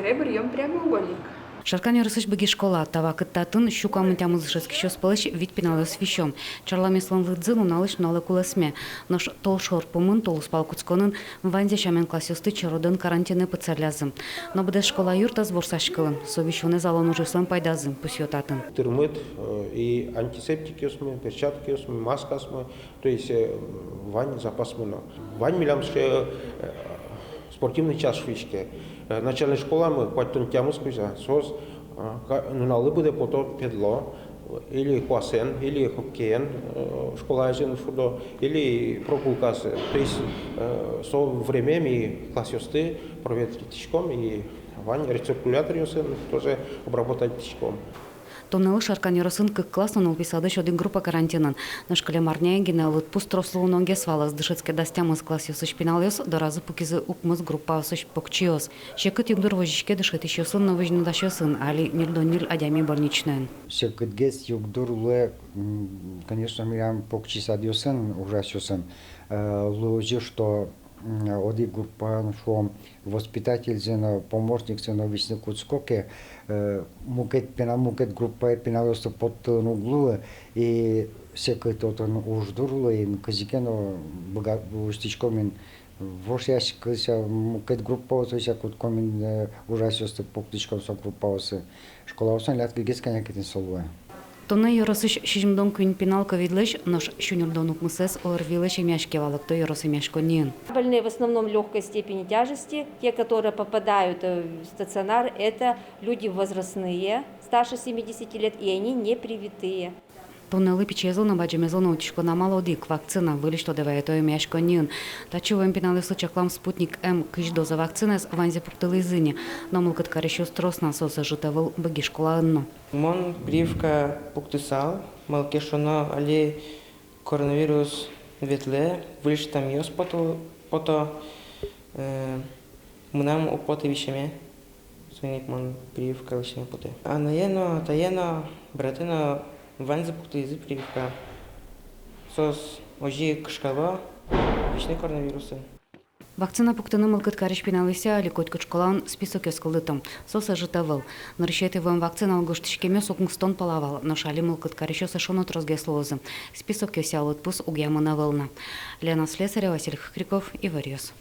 берем прямоугольник. Шарканя рысыш беги школа, тава кыттатын щука мынтямыз жескищос пылыш вид пиналыс вещом. Чарламеслан лыдзыну налыш налы куласме. Наш толшор помын толус палкуцконын ванзе шамен классисты чародын карантины пыцарлязым. Но буде школа юрта сборсашкылым. Совещуны залон уже слам пайдазым пусьотатын. Термит и антисептики осме, перчатки осме, маска осме, то есть вань запас мно. Вань милям спортивный час швичке. Начальна школа ми потім тяму скузя, сос нунали буде пото педло, или квасен, или хоккеен, школа жен шудо, или прогулкас. То есть со временем классисты проветрить тишком и вань рециркулятор тоже обработать тишком. Тоннелы шарканя рысын кык классно написады один группа карантинан. На школе марняя генеалыт пустрослу ноге свалас дышецке дастямыз классисы шпиналес, до разы пукизы укмыз группа сыш покчиос. Шекыт югдур вожичке дышет еще сын, но выжну даща сын, али нильдонил адями больничный. Шекыт гес югдур ле, конечно, мирам покчисадио сын, ужасio сын. Лужи, что оди группа, что воспитатель зена, помощник зена висне куцкоке, мукет пена мукет группа пеналоста под углу и всякое тот он уждурло и казикено богатичком вошяш кыся мукет группа то есть как комин ужасёсты поптичком со группа школа осан лят гесканя кетен солуя. Тонна yorosыш шижмдон күн пеналка видлеш, наш шунердон укмысес орвилеш и мяшки валок, то йоросы мяшко нин. Больные в основном легкой степени тяжести. Те, которые попадают в стационар, это люди возрастные, старше 70 лет, и они не привитые. Тоннелы печезл на баджемезл научишко на молодик, вакцина, выли что давай, то и мяшко нин. Тачу вам пеналы случаклам спутник М, кыш доза вакцины с ванзе пруктылы зыни, но мылкат карещу строс насоса житавыл баги школа анно. Мон прививка пуктысал, малкешоно, али коронавирус ветле, выли там йос пото мнам употы вещами. Соник мон прививка лишние поты. А наено, таено, братено, ванзе пуктызы прививка. Сос ожи кышкало, вещные коронавирусы. Вакцина пуктыны мылкат карещ пеналыся, али котькат школан список эскалдытым. Соса житавыл. Нарышеты вам вакцина алгуштичкеме сокунгстон палавал, но шали мылкат карещу сашонот разгеслозы. Список кеся отпус угьяма навылна. Лена Слесаря, Василий Хакриков и Варьёс.